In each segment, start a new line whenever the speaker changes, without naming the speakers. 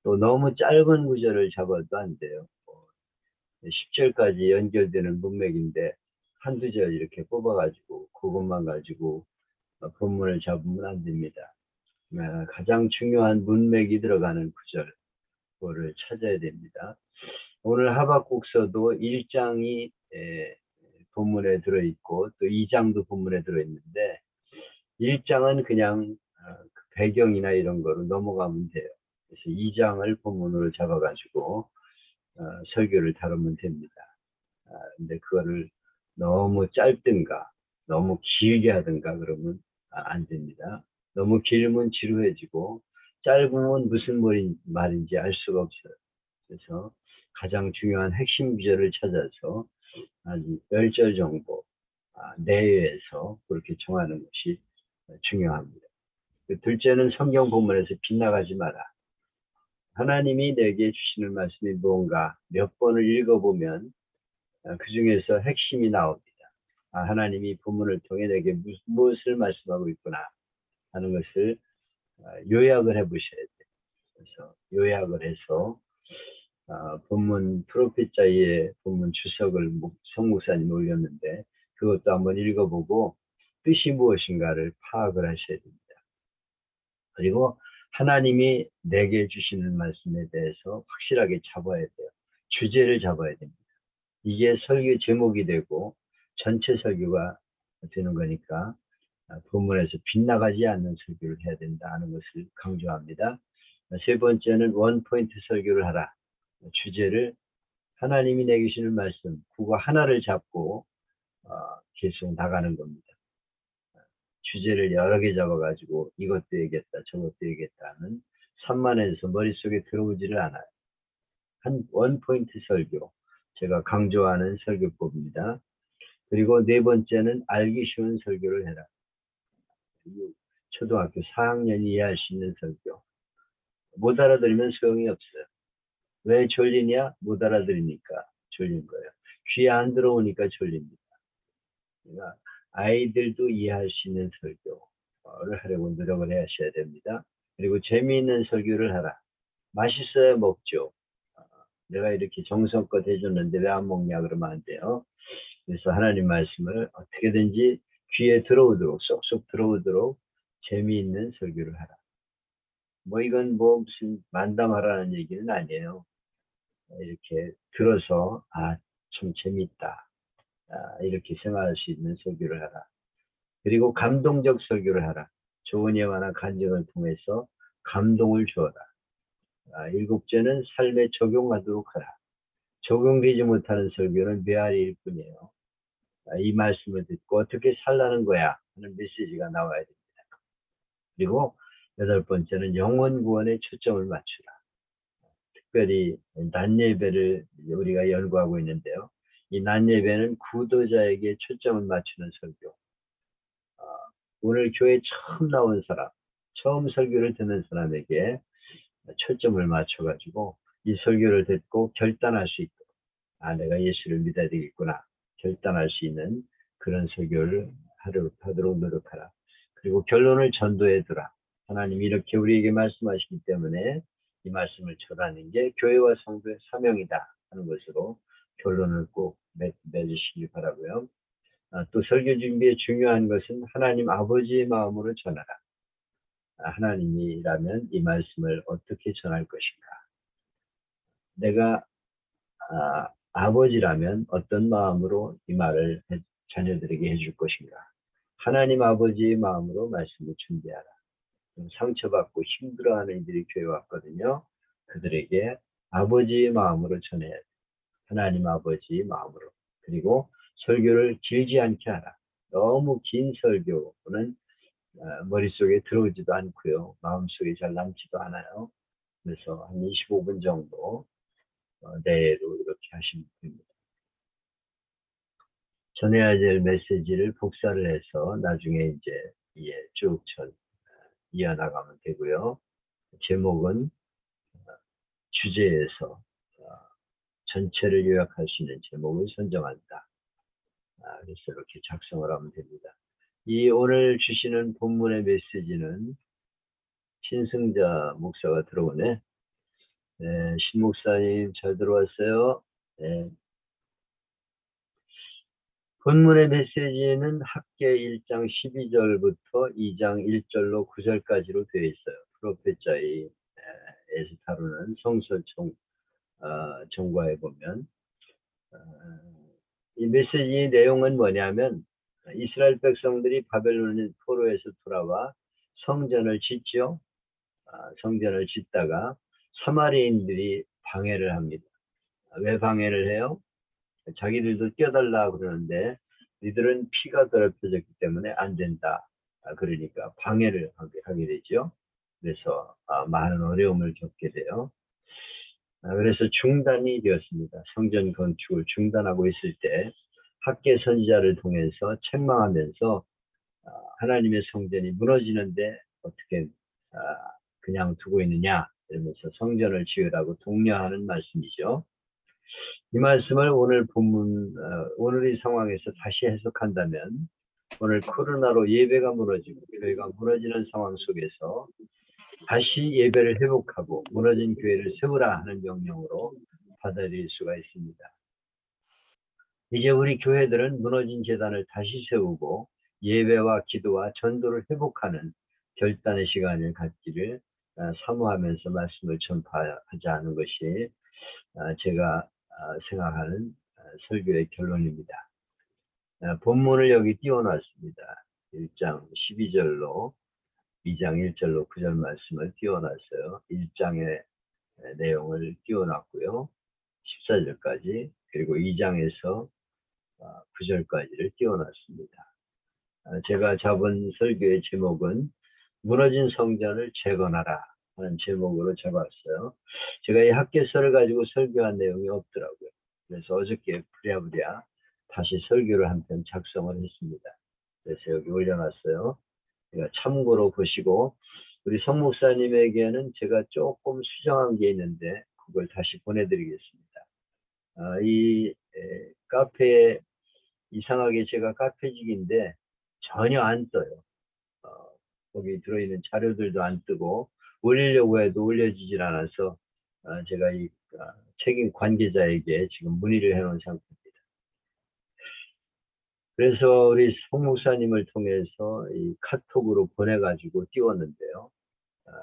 또 너무 짧은 구절을 잡아도 안 돼요. 10절까지 연결되는 문맥인데 한두 절 이렇게 뽑아가지고 그것만 가지고 본문을 잡으면 안 됩니다. 가장 중요한 문맥이 들어가는 구절, 그거를 찾아야 됩니다. 오늘 하박국서도 1장이 본문에 들어있고 또 2장도 본문에 들어있는데 1장은 그냥 그 배경이나 이런 거로 넘어가면 돼요. 그래서 2장을 본문으로 잡아가지고 설교를 다루면 됩니다. 근데 그거를 너무 짧든가 너무 길게 하든가 그러면 안 됩니다. 너무 길면 지루해지고 짧으면 무슨 말인지 알 수가 없어요. 그래서 가장 중요한 핵심 구절을 찾아서 한 10절 정도 내외에서 그렇게 정하는 것이 중요합니다. 둘째는 성경 본문에서 빗나가지 마라. 하나님이 내게 주시는 말씀이 무언가 몇 번을 읽어보면 그 중에서 핵심이 나옵니다. 하나님이 본문을 통해 내게 무엇을 말씀하고 있구나 하는 것을 요약을 해보셔야 돼요. 그래서 요약을 해서 본문 프로페자의 본문 주석을 성목사님이 올렸는데 그것도 한번 읽어보고 뜻이 무엇인가를 파악을 하셔야 됩니다. 그리고 하나님이 내게 주시는 말씀에 대해서 확실하게 잡아야 돼요. 주제를 잡아야 됩니다. 이게 설교 제목이 되고 전체 설교가 되는 거니까 본문에서 빗나가지 않는 설교를 해야 된다 하는 것을 강조합니다. 세 번째는 원포인트 설교를 하라. 주제를 하나님이 내게 주시는 말씀, 그거 하나를 잡고 계속 나가는 겁니다. 주제를 여러 개 잡아가지고 이것도 얘기했다, 저것도 얘기했다는 산만해서 머릿속에 들어오지를 않아요. 한 원포인트 설교, 제가 강조하는 설교법입니다. 그리고 네 번째는 알기 쉬운 설교를 해라. 초등학교 4학년이 이해할 수 있는 설교. 못 알아들으면 소용이 없어요. 왜 졸리냐? 못 알아들으니까 졸린 거예요. 귀에 안 들어오니까 졸립니다. 그러니까 아이들도 이해할 수 있는 설교를 하려고 노력을 하셔야 됩니다. 그리고 재미있는 설교를 하라. 맛있어야 먹죠. 내가 이렇게 정성껏 해줬는데 왜 안 먹냐 그러면 안 돼요. 그래서 하나님 말씀을 어떻게든지 귀에 들어오도록 쏙쏙 들어오도록 재미있는 설교를 하라. 이건 무슨 만담하라는 얘기는 아니에요. 이렇게 들어서 참 재밌다 이렇게 생각할 수 있는 설교를 하라. 그리고 감동적 설교를 하라. 좋은 예화나 간증을 통해서 감동을 주어라. 일곱째는 삶에 적용하도록 하라. 적용되지 못하는 설교는 메아리일 뿐이에요. 이 말씀을 듣고 어떻게 살라는 거야 하는 메시지가 나와야 됩니다. 그리고 여덟 번째는 영혼 구원에 초점을 맞추라. 특별히 낮 예배를 우리가 연구하고 있는데요. 이 낮 예배는 구도자에게 초점을 맞추는 설교. 오늘 교회 처음 나온 사람, 처음 설교를 듣는 사람에게 초점을 맞춰가지고 이 설교를 듣고 결단할 수 있도록 내가 예수를 믿어야 되겠구나 결단할 수 있는 그런 설교를 하도록 노력하라. 그리고 결론을 전도해 두라. 하나님이 이렇게 우리에게 말씀하시기 때문에 이 말씀을 전하는 게 교회와 성도의 사명이다 하는 것으로 결론을 꼭 맺으시기 바라고요. 또 설교 준비에 중요한 것은 하나님 아버지의 마음으로 전하라. 하나님이라면 이 말씀을 어떻게 전할 것인가. 내가 아버지라면 어떤 마음으로 이 말을 자녀들에게 해줄 것인가. 하나님 아버지의 마음으로 말씀을 준비하라. 상처받고 힘들어하는 이들이 교회 왔거든요. 그들에게 아버지의 마음으로 전해야 돼. 하나님 아버지의 마음으로. 그리고 설교를 길지 않게 하라. 너무 긴 설교는 머릿속에 들어오지도 않고요. 마음속에 잘 남지도 않아요. 그래서 한 25분 정도 내로 이렇게 하시면 됩니다. 전해야 될 메시지를 복사를 해서 나중에 이제 쭉 이어나가면 되고요. 제목은 주제에서 전체를 요약할 수 있는 제목을 선정한다. 그래서 이렇게 작성을 하면 됩니다. 이 오늘 주시는 본문의 메시지는 신승자 목사가 들어오네. 네, 신목사님 잘 들어왔어요. 네. 본문의 메시지는 학계 1장 12절부터 2장 1절로 9절까지로 되어 있어요. 프로페자의 에스타로는 성서 정과에 보면 이 메시지의 내용은 뭐냐면 이스라엘 백성들이 바벨론 포로에서 돌아와 성전을 짓죠. 성전을 짓다가 사마리아인들이 방해를 합니다. 왜 방해를 해요? 자기들도 뛰어달라 그러는데 이들은 피가 더럽혀졌기 때문에 안 된다. 그러니까 방해를 하게 되죠. 그래서 많은 어려움을 겪게 돼요. 그래서 중단이 되었습니다. 성전 건축을 중단하고 있을 때 학계 선지자를 통해서 책망하면서 하나님의 성전이 무너지는데 어떻게 그냥 두고 있느냐 이러면서 성전을 지으라고 독려하는 말씀이죠. 이 말씀을 오늘 본문 오늘의 상황에서 다시 해석한다면 오늘 코로나로 예배가 무너지고 교회가 무너지는 상황 속에서 다시 예배를 회복하고 무너진 교회를 세우라 하는 명령으로 받아들일 수가 있습니다. 이제 우리 교회들은 무너진 제단을 다시 세우고 예배와 기도와 전도를 회복하는 결단의 시간을 갖기를 사모하면서 말씀을 전파하자 하는 것이 제가 생각하는 설교의 결론입니다. 본문을 여기 띄워놨습니다. 1장 12절로 2장 1절로 9절 말씀을 띄워놨어요. 1장의 내용을 띄워놨고요. 14절까지 그리고 2장에서 9절까지를 띄워놨습니다. 제가 잡은 설교의 제목은 무너진 성전을 재건하라 하는 제목으로 잡았어요. 제가 이 학개서를 가지고 설교한 내용이 없더라고요. 그래서 어저께 부랴부랴 다시 설교를 한 편 작성을 했습니다. 그래서 여기 올려놨어요. 참고로 보시고 우리 성 목사님에게는 제가 조금 수정한 게 있는데 그걸 다시 보내드리겠습니다. 이 카페에 이상하게 제가 카페직인데 전혀 안 떠요. 거기 들어있는 자료들도 안 뜨고 올리려고 해도 올려지질 않아서 제가 이 책임 관계자에게 지금 문의를 해놓은 상태입니다. 그래서 우리 송 목사님을 통해서 이 카톡으로 보내가지고 띄웠는데요.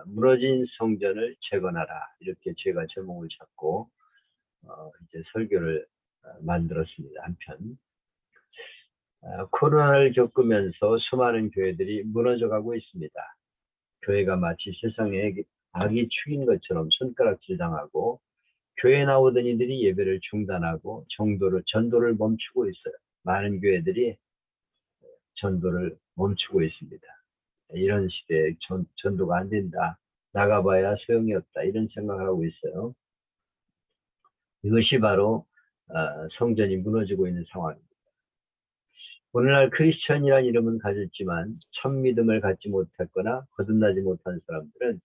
무너진 성전을 재건하라 이렇게 제가 제목을 잡고 이제 설교를 만들었습니다. 한편 코로나를 겪으면서 수많은 교회들이 무너져가고 있습니다. 교회가 마치 세상에 악이 축인 것처럼 손가락질 당하고 교회 나오던 이들이 예배를 중단하고 전도를 멈추고 있어요. 많은 교회들이 전도를 멈추고 있습니다. 이런 시대에 전도가 안 된다. 나가봐야 소용이 없다. 이런 생각을 하고 있어요. 이것이 바로 성전이 무너지고 있는 상황입니다. 오늘날 크리스천이라는 이름은 가졌지만 참 믿음을 갖지 못했거나 거듭나지 못한 사람들은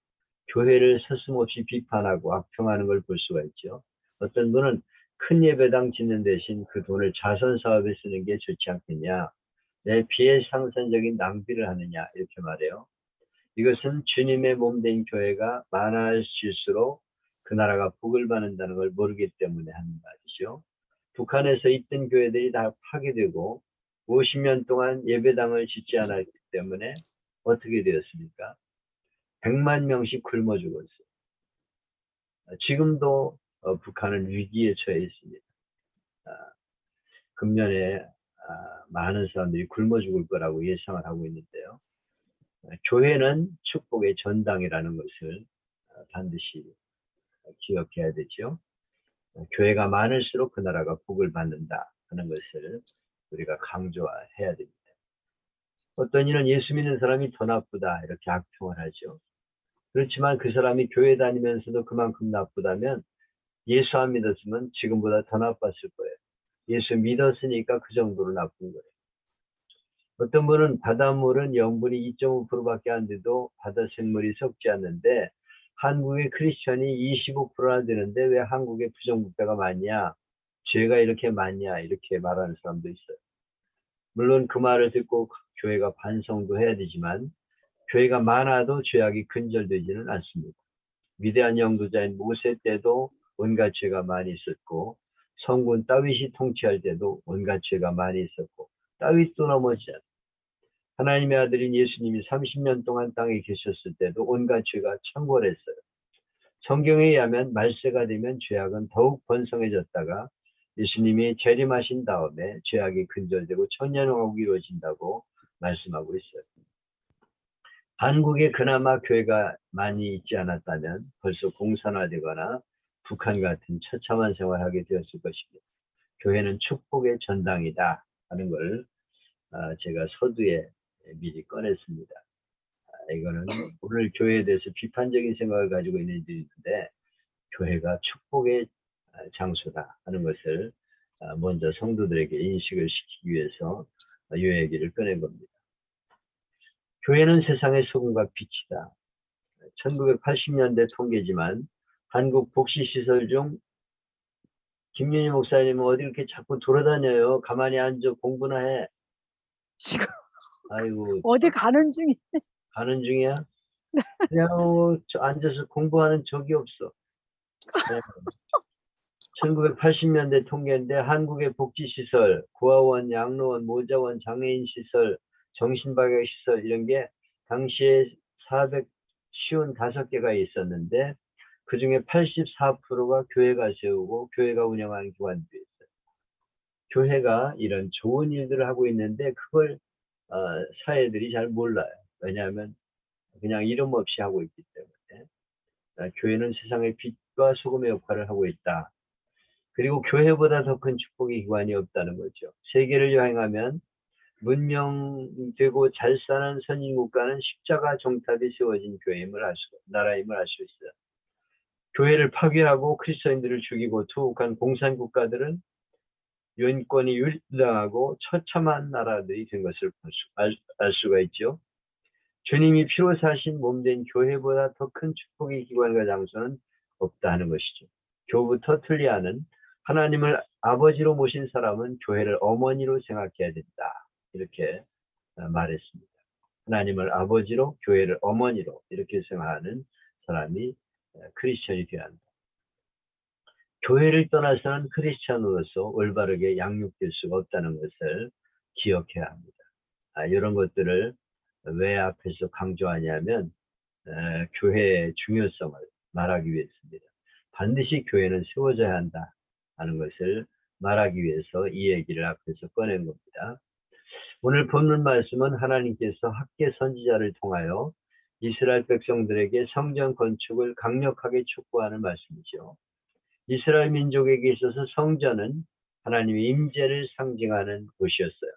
교회를 서슴없이 비판하고 악평하는 걸 볼 수가 있죠. 어떤 분은 큰 예배당 짓는 대신 그 돈을 자선 사업에 쓰는 게 좋지 않겠냐. 내 비해상선적인 낭비를 하느냐 이렇게 말해요. 이것은 주님의 몸된 교회가 많아질수록 그 나라가 복을 받는다는 걸 모르기 때문에 하는 말이죠. 북한에서 있던 교회들이 다 파괴되고 50년 동안 예배당을 짓지 않았기 때문에 어떻게 되었습니까? 100만 명씩 굶어 죽었어요. 지금도 북한은 위기에 처해 있습니다. 금년에 많은 사람들이 굶어 죽을 거라고 예상을 하고 있는데요. 교회는 축복의 전당이라는 것을 반드시 기억해야 되죠. 교회가 많을수록 그 나라가 복을 받는다 하는 것을 우리가 강조해야 됩니다. 어떤 이는 예수 믿는 사람이 더 나쁘다 이렇게 악평을 하죠. 그렇지만 그 사람이 교회 다니면서도 그만큼 나쁘다면 예수 안 믿었으면 지금보다 더 나빴을 거예요. 예수 믿었으니까 그 정도로 나쁜 거예요. 어떤 분은 바닷물은 염분이 2.5%밖에 안 돼도 바다 생물이 썩지 않는데 한국의 크리스천이 25%나 되는데 왜 한국에 부정부패가 많냐? 죄가 이렇게 많냐? 이렇게 말하는 사람도 있어요. 물론 그 말을 듣고 교회가 반성도 해야 되지만 교회가 많아도 죄악이 근절되지는 않습니다. 위대한 영도자인 모세 때도 온갖 죄가 많이 있었고, 성군 다윗이 통치할 때도 온갖 죄가 많이 있었고, 다윗도 넘어지지 않았어요. 하나님의 아들인 예수님이 30년 동안 땅에 계셨을 때도 온갖 죄가 창궐했어요. 성경에 의하면 말세가 되면 죄악은 더욱 번성해졌다가 예수님이 재림하신 다음에 죄악이 근절되고 천년왕국이 이루어진다고 말씀하고 있어요. 한국에 그나마 교회가 많이 있지 않았다면 벌써 공산화되거나 북한 같은 처참한 생활을 하게 되었을 것입니다. 교회는 축복의 전당이다 하는 걸 제가 서두에 미리 꺼냈습니다. 이거는 오늘 교회에 대해서 비판적인 생각을 가지고 있는 이들이 있는데, 교회가 축복의 장소다 하는 것을 먼저 성도들에게 인식을 시키기 위해서 이 얘기를 꺼낸 겁니다. 교회는 세상의 소금과 빛이다. 1980년대 통계지만 한국 복지시설 중 김윤희 목사님은 어디 이렇게 자꾸 돌아다녀요. 가만히 앉아 공부나 해.
지금
아이고,
어디 가는 중이.
가는 중이야? 그냥 앉아서 공부하는 적이 없어. 네. 1980년대 통계인데 한국의 복지시설, 고아원, 양로원, 모자원, 장애인시설, 정신박약시설 이런 게 당시에 455개가 있었는데 그 중에 84%가 교회가 세우고 교회가 운영하는 기관들이 있어요. 교회가 이런 좋은 일들을 하고 있는데 그걸 사회들이 잘 몰라요. 왜냐하면 그냥 이름 없이 하고 있기 때문에. 교회는 세상의 빛과 소금의 역할을 하고 있다. 그리고 교회보다 더 큰 축복의 기관이 없다는 거죠. 세계를 여행하면 문명되고 잘 사는 선진국가는 십자가 정탑이 세워진 나라임을 알 수 있어요. 교회를 파괴하고 그리스도인들을 죽이고 투옥한 공산국가들은 유엔권이 유리당하고 처참한 나라들이 된 것을 알 수가 있죠. 주님이 피로 사신 몸된 교회보다 더 큰 축복의 기관과 장소는 없다 하는 것이죠. 교부터 틀리하는 하나님을 아버지로 모신 사람은 교회를 어머니로 생각해야 된다. 이렇게 말했습니다. 하나님을 아버지로 교회를 어머니로 이렇게 생각하는 사람이 크리스천이 되어야 한다. 교회를 떠나서는 크리스천으로서 올바르게 양육될 수가 없다는 것을 기억해야 합니다. 이런 것들을 왜 앞에서 강조하냐면 교회의 중요성을 말하기 위해서입니다. 반드시 교회는 세워져야 한다 하는 것을 말하기 위해서 이 얘기를 앞에서 꺼낸 겁니다. 오늘 본문 말씀은 하나님께서 학계 선지자를 통하여 이스라엘 백성들에게 성전 건축을 강력하게 촉구하는 말씀이죠. 이스라엘 민족에게 있어서 성전은 하나님의 임재를 상징하는 곳이었어요.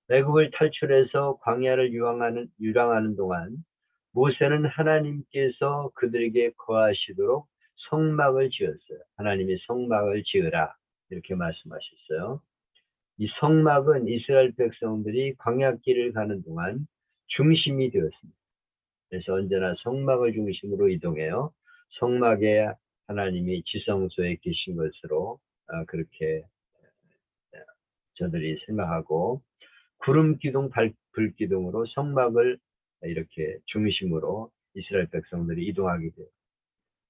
애굽을 탈출해서 광야를 유랑하는 동안 모세는 하나님께서 그들에게 거하시도록 성막을 지었어요. 하나님이 성막을 지으라 이렇게 말씀하셨어요. 이 성막은 이스라엘 백성들이 광야길을 가는 동안 중심이 되었습니다. 그래서 언제나 성막을 중심으로 이동해요. 성막에 하나님이 지성소에 계신 것으로 그렇게 저들이 생각하고 구름 기둥, 불 기둥으로 성막을 이렇게 중심으로 이스라엘 백성들이 이동하게 돼요.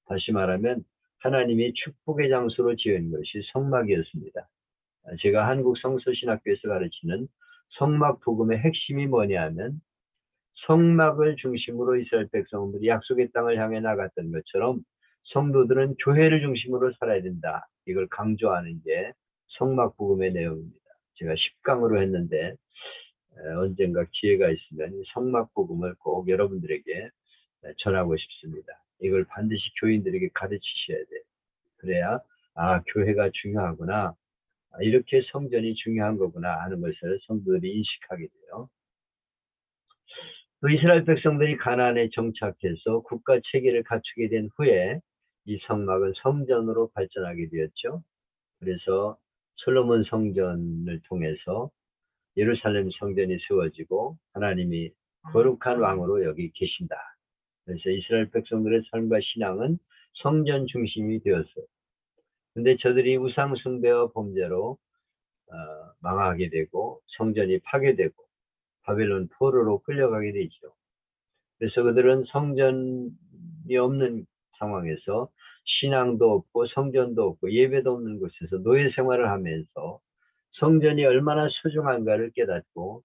다시 말하면 하나님이 축복의 장소로 지은 것이 성막이었습니다. 제가 한국 성서신학교에서 가르치는 성막 복음의 핵심이 뭐냐 하면 성막을 중심으로 이스라엘 백성들이 약속의 땅을 향해 나갔던 것처럼 성도들은 교회를 중심으로 살아야 된다. 이걸 강조하는 게 성막 복음의 내용입니다. 제가 10강으로 했는데 언젠가 기회가 있으면 성막 복음을 꼭 여러분들에게 전하고 싶습니다. 이걸 반드시 교인들에게 가르치셔야 돼요. 그래야 교회가 중요하구나. 이렇게 성전이 중요한 거구나 하는 것을 성도들이 인식하게 돼요. 또 이스라엘 백성들이 가나안에 정착해서 국가 체계를 갖추게 된 후에 이 성막은 성전으로 발전하게 되었죠. 그래서 솔로몬 성전을 통해서 예루살렘 성전이 세워지고 하나님이 거룩한 왕으로 여기 계신다. 그래서 이스라엘 백성들의 삶과 신앙은 성전 중심이 되었어요. 근데 저들이 우상 숭배와 범죄로 망하게 되고 성전이 파괴되고 바벨론 포로로 끌려가게 되죠. 그래서 그들은 성전이 없는 상황에서 신앙도 없고 성전도 없고 예배도 없는 곳에서 노예 생활을 하면서 성전이 얼마나 소중한가를 깨닫고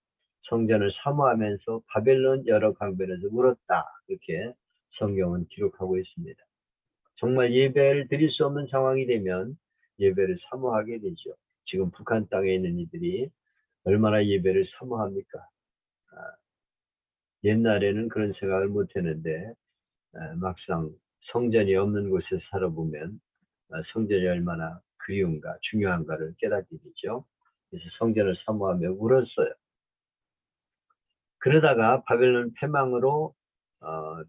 성전을 사모하면서 바벨론 여러 강변에서 울었다. 이렇게 성경은 기록하고 있습니다. 정말 예배를 드릴 수 없는 상황이 되면 예배를 사모하게 되죠. 지금 북한 땅에 있는 이들이 얼마나 예배를 사모합니까? 옛날에는 그런 생각을 못했는데 막상 성전이 없는 곳에 살아보면 성전이 얼마나 그리운가 중요한가를 깨닫게 되죠. 그래서 성전을 사모하며 울었어요. 그러다가 바벨론 패망으로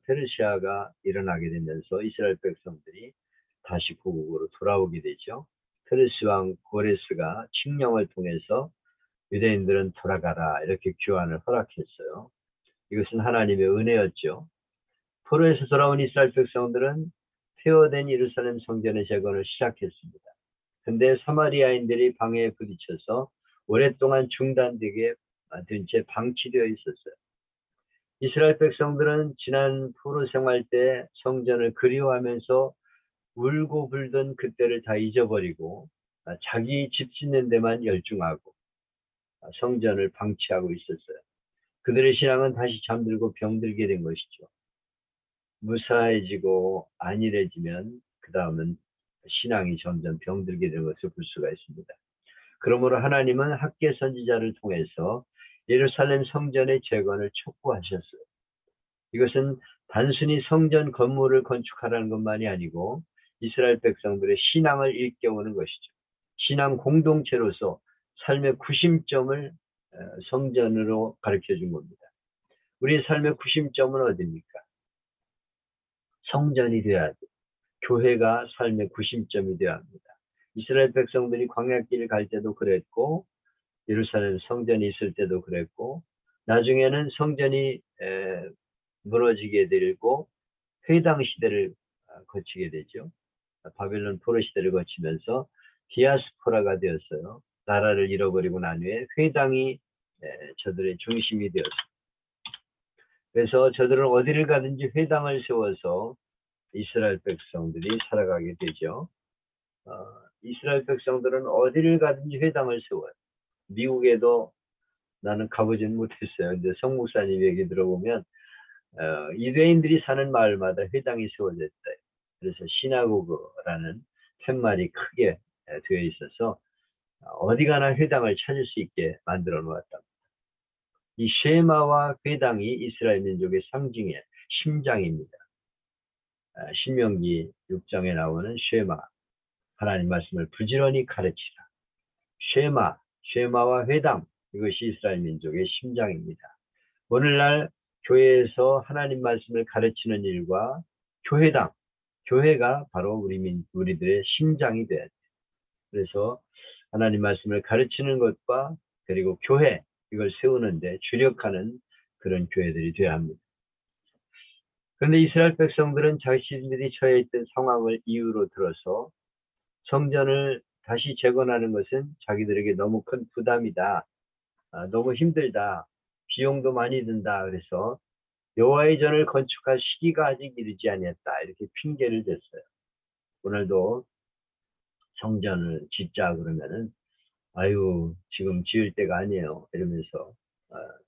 페르시아가 일어나게 되면서 이스라엘 백성들이 다시 고국으로 돌아오게 되죠. 페르시 왕 고레스가 칙령을 통해서 유대인들은 돌아가라 이렇게 교환을 허락했어요. 이것은 하나님의 은혜였죠. 포로에서 돌아온 이스라엘 백성들은 폐허된 예루살렘 성전의 재건을 시작했습니다. 근데 사마리아인들이 방해에 부딪혀서 오랫동안 중단되게 된 채 방치되어 있었어요. 이스라엘 백성들은 지난 포로 생활 때 성전을 그리워하면서 울고 불던 그때를 다 잊어버리고 자기 집 짓는 데만 열중하고 성전을 방치하고 있었어요. 그들의 신앙은 다시 잠들고 병들게 된 것이죠. 무사해지고 안일해지면 그 다음은 신앙이 점점 병들게 되는 것을 볼 수가 있습니다. 그러므로 하나님은 학개 선지자를 통해서 예루살렘 성전의 재건을 촉구하셨어요. 이것은 단순히 성전 건물을 건축하라는 것만이 아니고 이스라엘 백성들의 신앙을 일깨우는 것이죠. 신앙 공동체로서 삶의 구심점을 성전으로 가르쳐 준 겁니다. 우리의 삶의 구심점은 어디입니까? 성전이 되어야 돼. 교회가 삶의 구심점이 되어야 합니다. 이스라엘 백성들이 광야길을 갈 때도 그랬고 예루살렘 성전이 있을 때도 그랬고 나중에는 성전이 무너지게 되고 회당 시대를 거치게 되죠. 바벨론 포로 시대를 거치면서 디아스포라가 되었어요. 나라를 잃어버리고 난 후에 회당이 저들의 중심이 되었습니다. 그래서 저들은 어디를 가든지 회당을 세워서 이스라엘 백성들이 살아가게 되죠. 이스라엘 백성들은 어디를 가든지 회당을 세워요. 미국에도 나는 가보진 못했어요. 근데 성 목사님 얘기 들어보면 유대인들이 사는 마을마다 회당이 세워졌다. 그래서 시나고그라는 팻말이 크게 되어 있어서 어디 가나 회당을 찾을 수 있게 만들어 놓았다. 이 쉐마와 회당이 이스라엘 민족의 상징의 심장입니다. 신명기 6장에 나오는 쉐마, 하나님 말씀을 부지런히 가르치라. 쉐마와 회당, 이것이 이스라엘 민족의 심장입니다. 오늘날 교회에서 하나님 말씀을 가르치는 일과 교회당, 교회가 바로 우리들의 심장이 돼야 돼요. 그래서 하나님 말씀을 가르치는 것과 그리고 교회, 이걸 세우는데 주력하는 그런 교회들이 되어야 합니다. 그런데 이스라엘 백성들은 자신들이 처해 있던 상황을 이유로 들어서 성전을 다시 재건하는 것은 자기들에게 너무 큰 부담이다. 너무 힘들다. 비용도 많이 든다. 그래서 여호와의 전을 건축할 시기가 아직 이르지 아니했다. 이렇게 핑계를 댔어요. 오늘도 성전을 짓자 그러면은 아유 지금 지을 때가 아니에요. 이러면서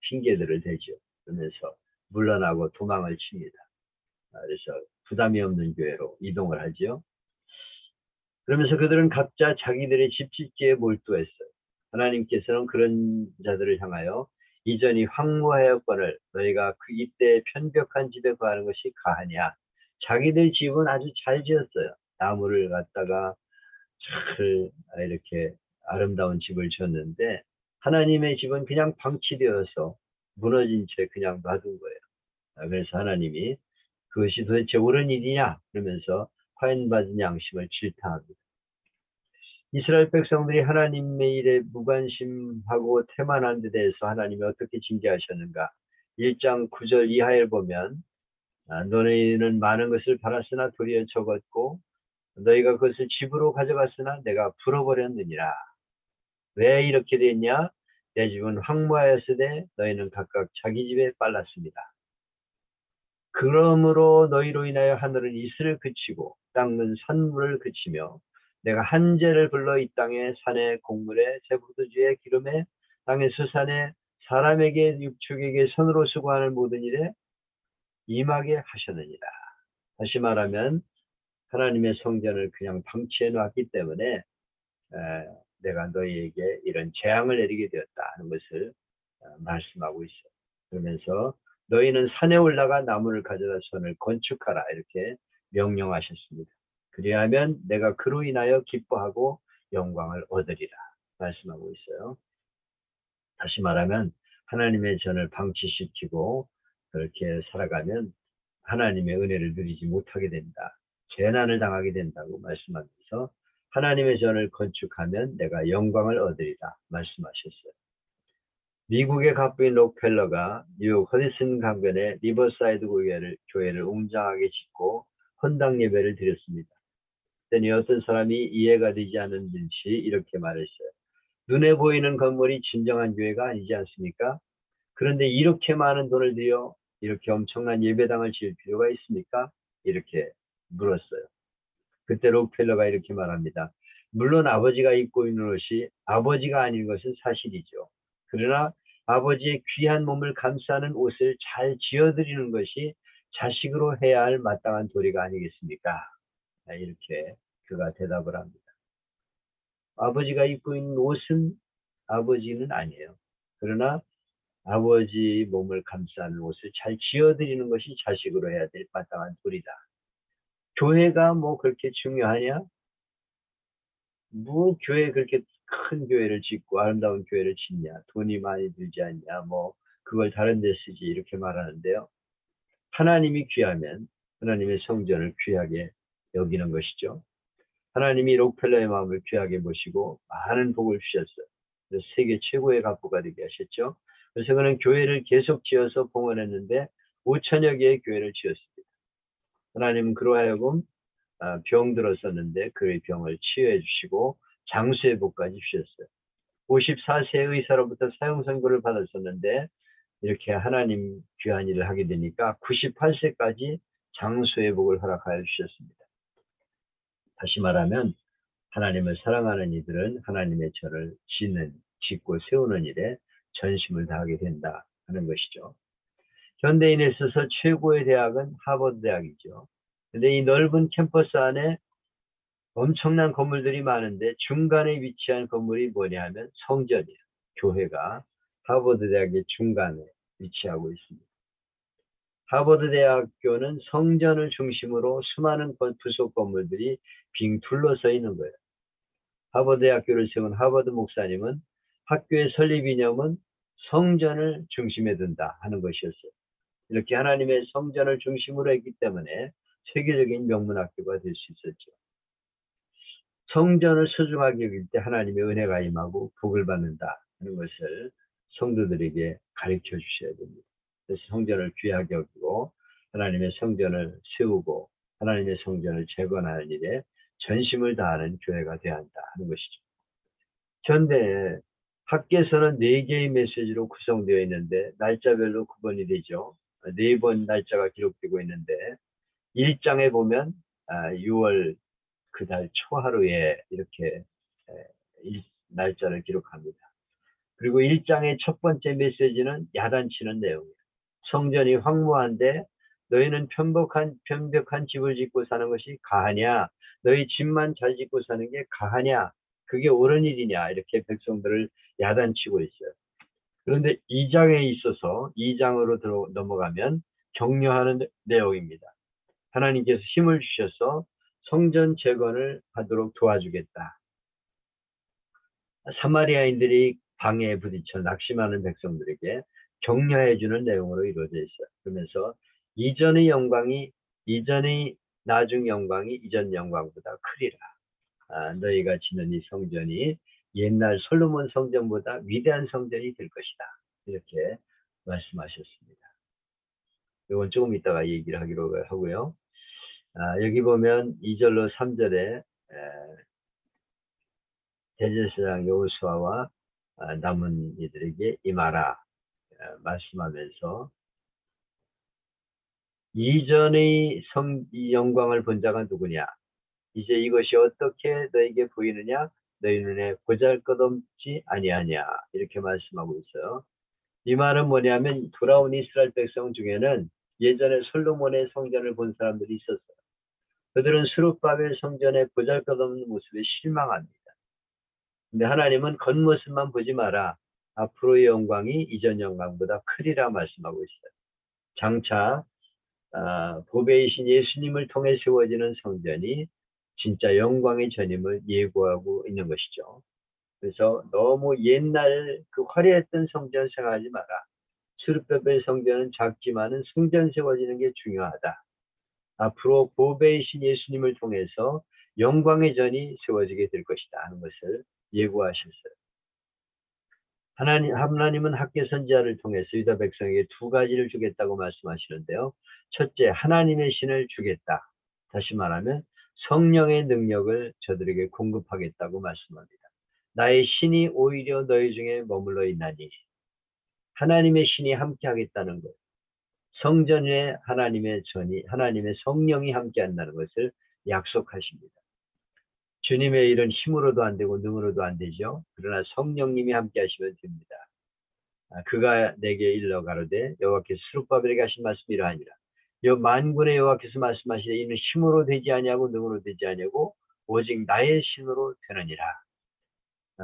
핑계들을 대죠. 그러면서 물러나고 도망을 칩니다. 그래서 부담이 없는 교회로 이동을 하죠. 그러면서 그들은 각자 자기들의 집 짓기에 몰두했어요. 하나님께서는 그런 자들을 향하여 이전이 황무하였거늘 너희가 그 이때 편벽한 집에 거하는 것이 가하냐. 자기들 집은 아주 잘 지었어요. 나무를 갖다가 잘 이렇게 아름다운 집을 지었는데 하나님의 집은 그냥 방치되어서 무너진 채 그냥 놔둔 거예요. 그래서 하나님이 그것이 도대체 옳은 일이냐 그러면서 화인받은 양심을 질타합니다. 이스라엘 백성들이 하나님의 일에 무관심하고 태만한 데 대해서 하나님이 어떻게 징계하셨는가. 1장 9절 이하에 보면 너희는 많은 것을 팔았으나 도리어 적었고 너희가 그것을 집으로 가져갔으나 내가 풀어버렸느니라. 왜 이렇게 됐냐? 내 집은 황무하였으되 너희는 각각 자기 집에 빨랐습니다. 그러므로 너희로 인하여 하늘은 이슬을 그치고 땅은 산물을 그치며 내가 한재를 불러 이 땅에 산에 곡물에 제포도주에 기름에 땅의 수산에 사람에게 육축에게 손으로 수고하는 모든 일에 임하게 하셨느니라. 다시 말하면 하나님의 성전을 그냥 방치해 놨기 때문에 내가 너희에게 이런 재앙을 내리게 되었다 하는 것을 말씀하고 있어요. 그러면서 너희는 산에 올라가 나무를 가져다 손을 건축하라 이렇게 명령하셨습니다. 그리하면 내가 그로 인하여 기뻐하고 영광을 얻으리라 말씀하고 있어요. 다시 말하면 하나님의 전을 방치시키고 그렇게 살아가면 하나님의 은혜를 누리지 못하게 된다. 재난을 당하게 된다고 말씀하면서 하나님의 전을 건축하면 내가 영광을 얻으리라 말씀하셨어요. 미국의 갑부인 록펠러가 뉴욕 허디슨 강변에 리버사이드 교회를 웅장하게 짓고 헌당 예배를 드렸습니다. 그랬더니 어떤 사람이 이해가 되지 않는 듯이 이렇게 말했어요. 눈에 보이는 건물이 진정한 교회가 아니지 않습니까? 그런데 이렇게 많은 돈을 들여 이렇게 엄청난 예배당을 지을 필요가 있습니까? 이렇게 물었어요. 그때 록펠러가 이렇게 말합니다. 물론 아버지가 입고 있는 옷이 아버지가 아닌 것은 사실이죠. 그러나 아버지의 귀한 몸을 감싸는 옷을 잘 지어드리는 것이 자식으로 해야 할 마땅한 도리가 아니겠습니까? 이렇게 그가 대답을 합니다. 아버지가 입고 있는 옷은 아버지는 아니에요. 그러나 아버지 몸을 감싸는 옷을 잘 지어드리는 것이 자식으로 해야 될 마땅한 도리다. 교회가 뭐 그렇게 중요하냐? 뭐 교회 그렇게 큰 교회를 짓고 아름다운 교회를 짓냐? 돈이 많이 들지 않냐? 뭐 그걸 다른 데 쓰지 이렇게 말하는데요. 하나님이 귀하면 하나님의 성전을 귀하게 여기는 것이죠. 하나님이 록펠러의 마음을 귀하게 보시고 많은 복을 주셨어요. 그래서 세계 최고의 갑부가 되게 하셨죠. 그래서 그는 교회를 계속 지어서 봉헌했는데 5천여 개의 교회를 지었습니다. 하나님은 그로 하여금 병 들었었는데 그의 병을 치유해 주시고 장수의 복까지 주셨어요. 54세 의사로부터 사형 선고를 받았었는데 이렇게 하나님 귀한 일을 하게 되니까 98세까지 장수의 복을 허락하여 주셨습니다. 다시 말하면 하나님을 사랑하는 이들은 하나님의 절을 짓고 세우는 일에 전심을 다하게 된다 하는 것이죠. 현대인에 있어서 최고의 대학은 하버드 대학이죠. 근데 이 넓은 캠퍼스 안에 엄청난 건물들이 많은데 중간에 위치한 건물이 뭐냐 하면 성전이에요. 교회가 하버드 대학의 중간에 위치하고 있습니다. 하버드 대학교는 성전을 중심으로 수많은 부속 건물들이 빙 둘러서 있는 거예요. 하버드 대학교를 세운 하버드 목사님은 학교의 설립 이념은 성전을 중심에 둔다 하는 것이었어요. 이렇게 하나님의 성전을 중심으로 했기 때문에 세계적인 명문학교가 될 수 있었죠. 성전을 소중하게 여길 때 하나님의 은혜가 임하고 복을 받는다 하는 것을 성도들에게 가르쳐 주셔야 됩니다. 그래서 성전을 귀하게 여기고 하나님의 성전을 세우고 하나님의 성전을 재건하는 일에 전심을 다하는 교회가 되어야 한다 하는 것이죠. 현대 학계에서는 4개의 메시지로 구성되어 있는데 날짜별로 구분이 되죠. 4번 날짜가 기록되고 있는데 1장에 보면 6월 그 달 초하루에 이렇게 날짜를 기록합니다. 그리고 1장의 첫 번째 메시지는 야단치는 내용이에요. 성전이 황무한데 너희는 편벽한 집을 짓고 사는 것이 가하냐? 너희 집만 잘 짓고 사는 게 가하냐? 그게 옳은 일이냐? 이렇게 백성들을 야단치고 있어요. 그런데 2장에 있어서 2장으로 넘어가면 격려하는 내용입니다. 하나님께서 힘을 주셔서 성전 재건을 하도록 도와주겠다. 사마리아인들이 방해에 부딪혀 낙심하는 백성들에게 격려해주는 내용으로 이루어져 있어요. 그러면서 나중 영광이 이전 영광보다 크리라. 너희가 짓는 이 성전이 옛날 솔로몬 성전보다 위대한 성전이 될 것이다. 이렇게 말씀하셨습니다. 이건 조금 이따가 얘기를 하기로 하고요. 여기 보면 2절로 3절에 대제사장 여호수아와 남은 이들에게 임하라 말씀하면서 이전의 이 영광을 본 자가 누구냐? 이제 이것이 어떻게 너에게 보이느냐? 너희 눈에 보잘것없지 아니하냐? 이렇게 말씀하고 있어요. 이 말은 뭐냐면 돌아온 이스라엘 백성 중에는 예전에 솔로몬의 성전을 본 사람들이 있었어요. 그들은 스룹바벨 성전의 보잘것없는 모습에 실망합니다. 근데 하나님은 겉모습만 보지 마라. 앞으로의 영광이 이전 영광보다 크리라 말씀하고 있어요. 장차 보배이신 예수님을 통해 세워지는 성전이 진짜 영광의 전임을 예고하고 있는 것이죠. 그래서 너무 옛날 그 화려했던 성전 생각하지 마라. 스룹바벨 성전은 작지만은 성전 세워지는 게 중요하다. 앞으로 보배이신 예수님을 통해서 영광의 전이 세워지게 될 것이다 하는 것을 예고하셨어요. 하나님은 학계 선지자를 통해서 유다 백성에게 두 가지를 주겠다고 말씀하시는데요. 첫째, 하나님의 신을 주겠다. 다시 말하면 성령의 능력을 저들에게 공급하겠다고 말씀합니다. 나의 신이 오히려 너희 중에 머물러 있나니 하나님의 신이 함께 하겠다는 것. 성전에 하나님의 성령이 함께 한다는 것을 약속하십니다. 주님의 일은 힘으로도 안 되고 능으로도 안 되죠. 그러나 성령님이 함께 하시면 됩니다. 그가 내게 일러 가로되 여호와께서 스룹바벨에게 하신 말씀이 이러하니라. 만군의 여호와께서 말씀하시되 이는 힘으로 되지 아니하고 능으로 되지 아니하고 오직 나의 신으로 되느니라.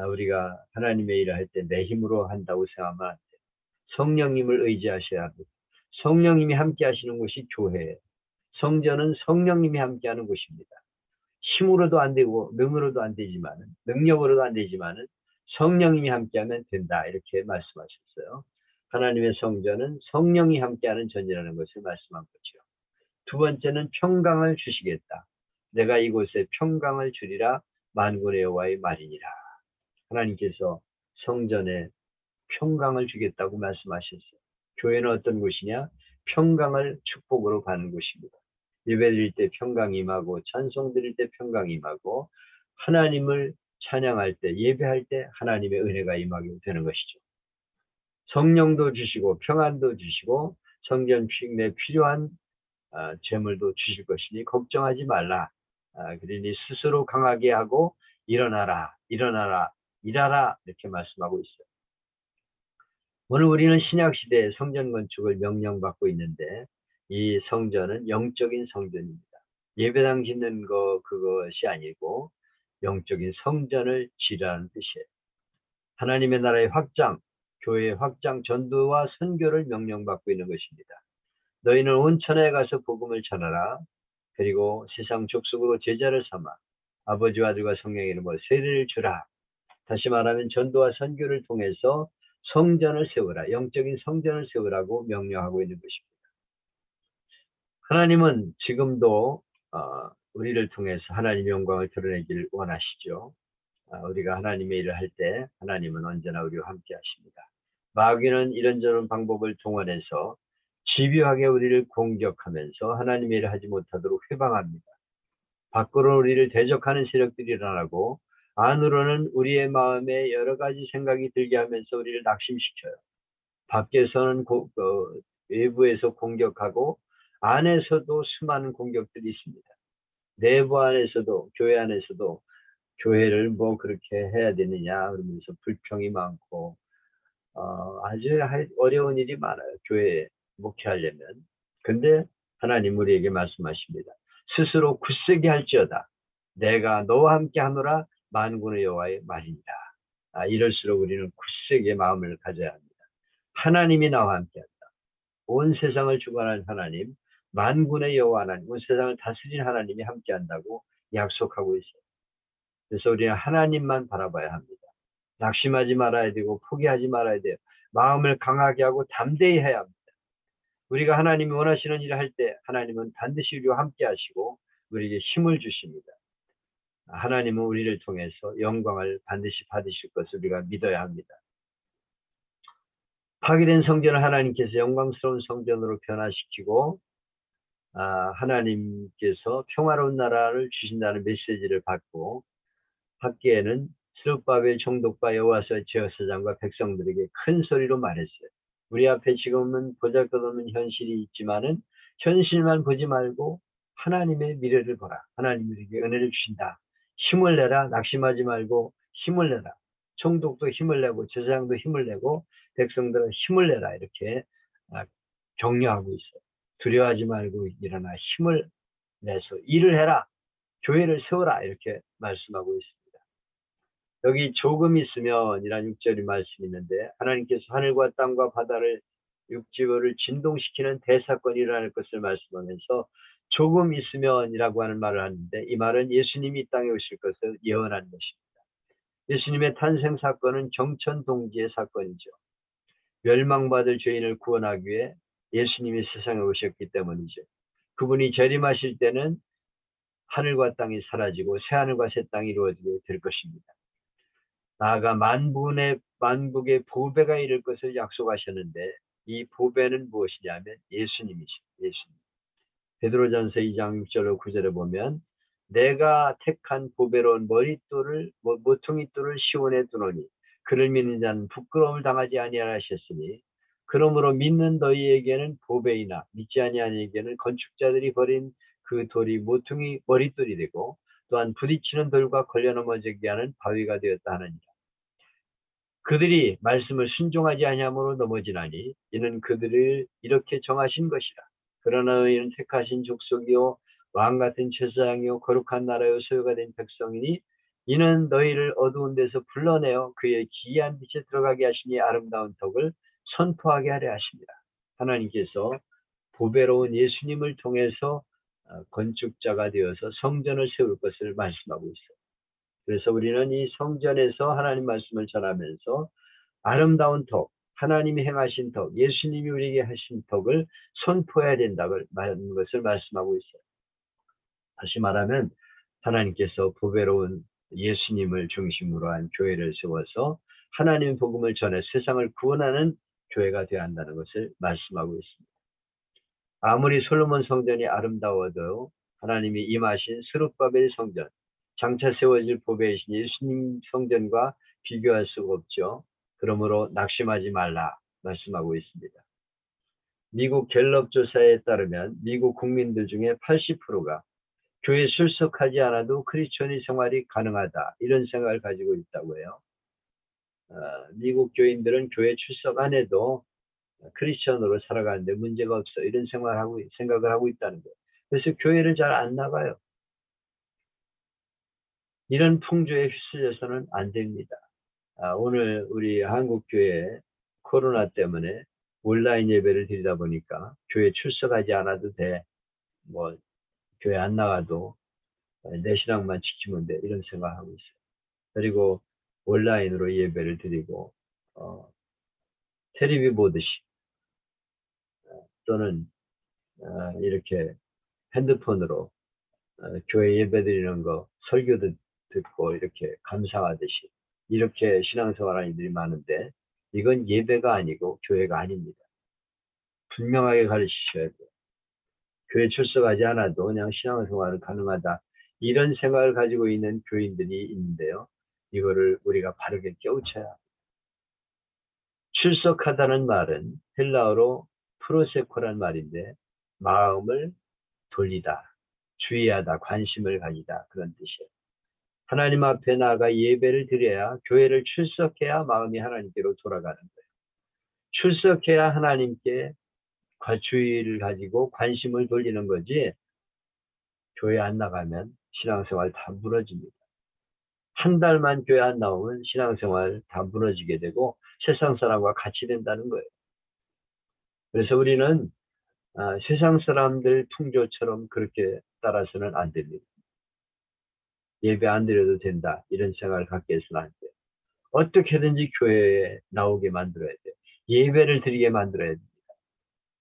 우리가 하나님의 일을 할 때 내 힘으로 한다고 생각하면 안 돼요. 성령님을 의지하셔야 합니다. 성령님이 함께 하시는 곳이 교회예요. 성전은 성령님이 함께 하는 곳입니다. 힘으로도 안 되고 능으로도 안 되지만은 능력으로도 안 되지만은 성령님이 함께하면 된다 이렇게 말씀하셨어요. 하나님의 성전은 성령이 함께하는 전이라는 것을 말씀한 거죠. 두 번째는 평강을 주시겠다. 내가 이곳에 평강을 주리라 만군의 여호와의 말이니라. 하나님께서 성전에 평강을 주겠다고 말씀하셨어요. 교회는 어떤 곳이냐? 평강을 축복으로 받는 곳입니다. 예배 드릴 때 평강이 임하고 찬송 드릴 때 평강이 임하고 하나님을 찬양할 때 예배할 때 하나님의 은혜가 임하게 되는 것이죠. 성령도 주시고 평안도 주시고 성전 내 필요한 재물도 주실 것이니 걱정하지 말라. 그러니 스스로 강하게 하고 일어나라 일하라 이렇게 말씀하고 있어요. 오늘 우리는 신약시대의 성전 건축을 명령받고 있는데 이 성전은 영적인 성전입니다. 예배당 짓는 그것이 아니고 영적인 성전을 지으라는 뜻이에요. 하나님의 나라의 확장, 교회의 확장, 전도와 선교를 명령받고 있는 것입니다. 너희는 온 천하에 가서 복음을 전하라. 그리고 세상 족속으로 제자를 삼아 아버지와 아들과 성령의 이름으로 세례를 주라. 다시 말하면 전도와 선교를 통해서 성전을 세우라. 영적인 성전을 세우라고 명령하고 있는 것입니다. 하나님은 지금도 우리를 통해서 하나님의 영광을 드러내길 원하시죠. 우리가 하나님의 일을 할 때 하나님은 언제나 우리와 함께 하십니다. 마귀는 이런저런 방법을 동원해서 집요하게 우리를 공격하면서 하나님의 일을 하지 못하도록 회방합니다. 밖으로 우리를 대적하는 세력들이 일어나고 안으로는 우리의 마음에 여러 가지 생각이 들게 하면서 우리를 낙심시켜요. 밖에서는 외부에서 공격하고 안에서도 수많은 공격들이 있습니다. 내부 안에서도 교회 안에서도 교회를 뭐 그렇게 해야 되느냐 그러면서 불평이 많고 아주 어려운 일이 많아요. 교회에 목회하려면. 근데 하나님 우리에게 말씀하십니다. 스스로 굳세게 할지어다. 내가 너와 함께 하노라 만군의 여호와의 말이니라. 이럴수록 우리는 굳세게 마음을 가져야 합니다. 하나님이 나와 함께한다. 온 세상을 주관하는 하나님, 만군의 여호와 하나님, 온 세상을 다스리는 하나님이 함께한다고 약속하고 있어요. 그래서 우리는 하나님만 바라봐야 합니다. 낙심하지 말아야 되고 포기하지 말아야 돼요. 마음을 강하게 하고 담대히 해야 합니다. 우리가 하나님이 원하시는 일을 할 때 하나님은 반드시 우리와 함께 하시고 우리에게 힘을 주십니다. 하나님은 우리를 통해서 영광을 반드시 받으실 것을 우리가 믿어야 합니다. 파괴된 성전을 하나님께서 영광스러운 성전으로 변화시키고 하나님께서 평화로운 나라를 주신다는 메시지를 받고 학계에는 스룹바벨 총독과 여호와서 제사장과 백성들에게 큰 소리로 말했어요. 우리 앞에 지금은 보잘것없는 현실이 있지만은 현실만 보지 말고 하나님의 미래를 보라. 하나님이 우리에게 은혜를 주신다. 힘을 내라. 낙심하지 말고 힘을 내라. 총독도 힘을 내고 제사장도 힘을 내고 백성들은 힘을 내라. 이렇게 격려하고 있어요. 두려워하지 말고 일어나 힘을 내서 일을 해라. 교회를 세워라. 이렇게 말씀하고 있습니다. 여기 조금 있으면 이란 6절의 말씀이 있는데 하나님께서 하늘과 땅과 바다를 육지를 진동시키는 대사건이 일어날 것을 말씀하면서 조금 있으면이라고 하는 말을 하는데 이 말은 예수님이 이 땅에 오실 것을 예언하는 것입니다. 예수님의 탄생 사건은 정천동지의 사건이죠. 멸망받을 죄인을 구원하기 위해 예수님이 세상에 오셨기 때문이죠. 그분이 재림하실 때는 하늘과 땅이 사라지고 새하늘과 새 땅이 이루어지게 될 것입니다. 나아가 만국의 보배가 이를 것을 약속하셨는데 이 보배는 무엇이냐면 예수님이십니다. 예수님. 베드로전서 2장 6절로 9절에 보면 내가 택한 보배로운 모퉁이돌을 시온에 두노니 그를 믿는 자는 부끄러움을 당하지 아니하셨으니 그러므로 믿는 너희에게는 보배이나 믿지 아니하는 이에게는 건축자들이 버린 그 돌이 모퉁이 머릿돌이 되고 또한 부딪히는 돌과 걸려 넘어지게 하는 바위가 되었다 하느니라. 그들이 말씀을 순종하지 아니함으로 넘어지나니 이는 그들을 이렇게 정하신 것이라. 그러나 너희는 택하신 족속이요 왕같은 제사장이요 거룩한 나라요 소유가 된 백성이니 이는 너희를 어두운 데서 불러내어 그의 기이한 빛에 들어가게 하시니 아름다운 덕을 선포하게 하려 하십니다. 하나님께서 보배로운 예수님을 통해서 건축자가 되어서 성전을 세울 것을 말씀하고 있어요. 그래서 우리는 이 성전에서 하나님 말씀을 전하면서 아름다운 덕, 하나님이 행하신 덕, 예수님이 우리에게 하신 덕을 선포해야 된다는 것을 말씀하고 있어요. 다시 말하면 하나님께서 보배로운 예수님을 중심으로 한 교회를 세워서 하나님의 복음을 전해 세상을 구원하는 교회가 되어야 한다는 것을 말씀하고 있습니다. 아무리 솔로몬 성전이 아름다워도 하나님이 임하신 스룹바벨 성전, 장차 세워질 보배이신 예수님 성전과 비교할 수가 없죠. 그러므로 낙심하지 말라 말씀하고 있습니다. 미국 갤럽 조사에 따르면 미국 국민들 중에 80%가 교회 출석하지 않아도 크리스천의 생활이 가능하다 이런 생각을 가지고 있다고 해요. 미국 교인들은 교회 출석 안 해도 크리스천으로 살아가는데 문제가 없어 이런 생각을 하고 있다는 거예요. 그래서 교회를 잘 안 나가요. 이런 풍조에 휩쓸려서는 안 됩니다. 오늘 우리 한국교회 코로나 때문에 온라인 예배를 드리다 보니까 교회 출석하지 않아도 돼. 뭐 교회 안 나가도 내 신앙만 지키면 돼. 이런 생각하고 있어요. 그리고 온라인으로 예배를 드리고 텔레비 보듯이 또는 이렇게 핸드폰으로 교회 예배 드리는 거 설교도 듣고 이렇게 감상하듯이 이렇게 신앙생활하는 이들이 많은데 이건 예배가 아니고 교회가 아닙니다. 분명하게 가르치셔야 돼요. 교회 출석하지 않아도 그냥 신앙생활은 가능하다. 이런 생각을 가지고 있는 교인들이 있는데요. 이거를 우리가 바르게 깨우쳐야 합니다. 출석하다는 말은 헬라어로 프로세코란 말인데 마음을 돌리다, 주의하다, 관심을 가지다 그런 뜻이에요. 하나님 앞에 나아가 예배를 드려야 교회를 출석해야 마음이 하나님께로 돌아가는 거예요. 출석해야 하나님께 주의를 가지고 관심을 돌리는 거지 교회 안 나가면 신앙생활 다 무너집니다. 한 달만 교회 안 나오면 신앙생활 다 무너지게 되고 세상 사람과 같이 된다는 거예요. 그래서 우리는 세상 사람들 풍조처럼 그렇게 따라서는 안 됩니다. 예배 안 드려도 된다 이런 생각을 갖게 해서는 안 돼요. 어떻게든지 교회에 나오게 만들어야 돼요. 예배를 드리게 만들어야 됩니다.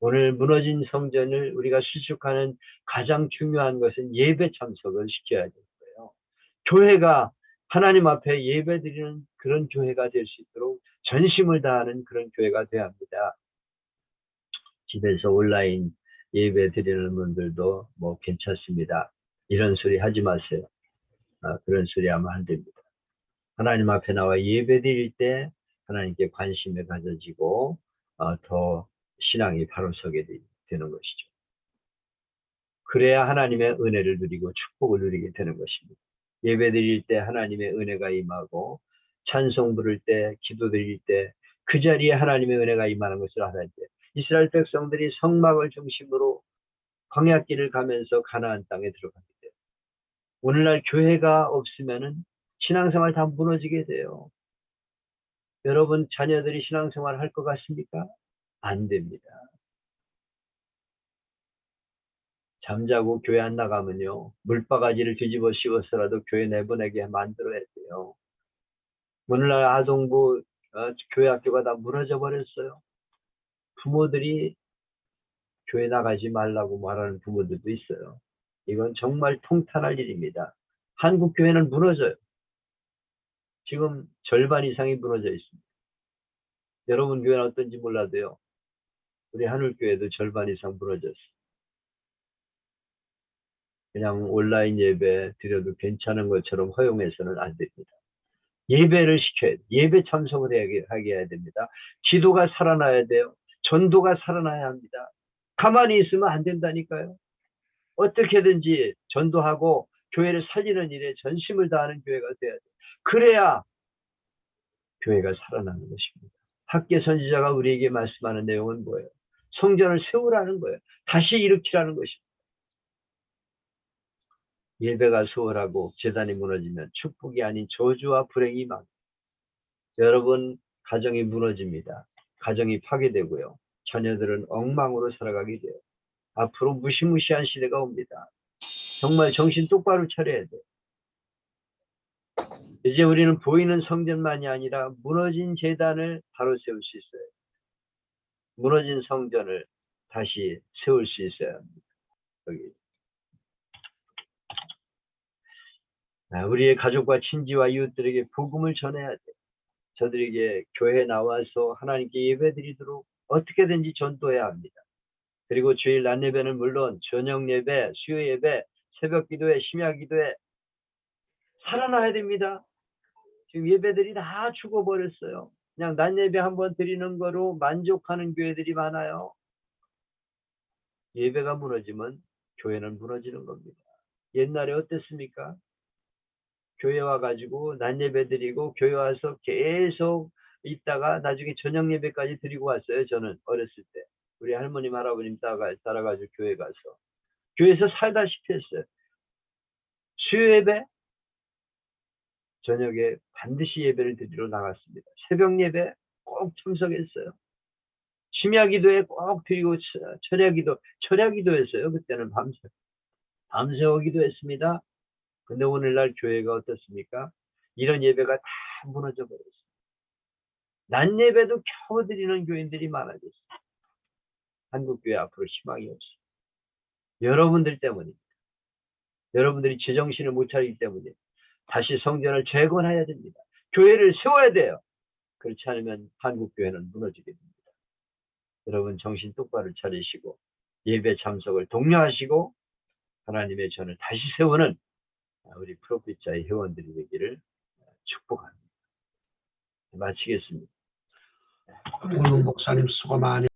오늘 무너진 성전을 우리가 수축하는 가장 중요한 것은 예배 참석을 시켜야 되는 거예요. 교회가 하나님 앞에 예배 드리는 그런 교회가 될 수 있도록 전심을 다하는 그런 교회가 되어야 합니다. 집에서 온라인 예배 드리는 분들도 뭐 괜찮습니다. 이런 소리 하지 마세요. 그런 소리 하면 안 됩니다. 하나님 앞에 나와 예배 드릴 때 하나님께 관심이 가져지고 더 신앙이 바로 서게 되는 것이죠. 그래야 하나님의 은혜를 누리고 축복을 누리게 되는 것입니다. 예배 드릴 때 하나님의 은혜가 임하고 찬송 부를 때 기도 드릴 때 그 자리에 하나님의 은혜가 임하는 것을 알아야 돼. 이스라엘 백성들이 성막을 중심으로 광야길을 가면서 가나안 땅에 들어가게 돼요. 오늘날 교회가 없으면은 신앙생활 다 무너지게 돼요. 여러분 자녀들이 신앙생활 할 것 같습니까? 안 됩니다. 잠자고 교회 안 나가면요. 물바가지를 뒤집어 씌워서라도 교회 내보내게 만들어야 돼요. 오늘날 아동부 교회 학교가 다 무너져 버렸어요. 부모들이 교회 나가지 말라고 말하는 부모들도 있어요. 이건 정말 통탄할 일입니다. 한국 교회는 무너져요. 지금 절반 이상이 무너져 있습니다. 여러분 교회는 어떤지 몰라도요. 우리 하늘교회도 절반 이상 무너졌어요. 그냥 온라인 예배 드려도 괜찮은 것처럼 허용해서는 안 됩니다. 예배를 시켜야 돼요. 예배 참석을 하게 해야 됩니다. 기도가 살아나야 돼요. 전도가 살아나야 합니다. 가만히 있으면 안 된다니까요. 어떻게든지 전도하고 교회를 살리는 일에 전심을 다하는 교회가 돼야 돼요. 그래야 교회가 살아나는 것입니다. 학계 선지자가 우리에게 말씀하는 내용은 뭐예요? 성전을 세우라는 거예요. 다시 일으키라는 것입니다. 예배가 소홀하고 제단이 무너지면 축복이 아닌 저주와 불행이 막 여러분 가정이 무너집니다. 가정이 파괴되고요. 자녀들은 엉망으로 살아가게 돼요. 앞으로 무시무시한 시대가 옵니다. 정말 정신 똑바로 차려야 돼요. 이제 우리는 보이는 성전만이 아니라 무너진 제단을 바로 세울 수 있어요. 무너진 성전을 다시 세울 수 있어야 합니다. 여기. 우리의 가족과 친지와 이웃들에게 복음을 전해야 돼요. 저들에게 교회에 나와서 하나님께 예배드리도록 어떻게든지 전도해야 합니다. 그리고 주일 낮 예배는 물론 저녁 예배, 수요 예배, 새벽 기도회, 심야 기도회 살아나야 됩니다. 지금 예배들이 다 죽어버렸어요. 그냥 낮 예배 한번 드리는 거로 만족하는 교회들이 많아요. 예배가 무너지면 교회는 무너지는 겁니다. 옛날에 어땠습니까? 교회 와가지고 낮 예배 드리고 교회 와서 계속 있다가 나중에 저녁 예배까지 드리고 왔어요. 저는 어렸을 때. 우리 할머님 할아버님 따라가지고 교회 가서. 교회에서 살다시피 했어요. 수요 예배 저녁에 반드시 예배를 드리러 나갔습니다. 새벽 예배 꼭 참석했어요. 심야 기도에 꼭 드리고 철야 기도했어요. 그때는 밤새워 기도했습니다. 근데 오늘날 교회가 어떻습니까? 이런 예배가 다 무너져 버렸어요. 낮 예배도 겨우 드리는 교인들이 많아졌어요. 한국교회 앞으로 희망이 없어요. 여러분들 때문입니다. 여러분들이 제정신을 못 차리기 때문에 다시 성전을 재건해야 됩니다. 교회를 세워야 돼요. 그렇지 않으면 한국교회는 무너지게 됩니다. 여러분 정신 똑바로 차리시고 예배 참석을 독려하시고 하나님의 전을 다시 세우는 우리 프로핏자의 회원들이 되기를 축복합니다. 마치겠습니다.
오늘 목사님 수고 많이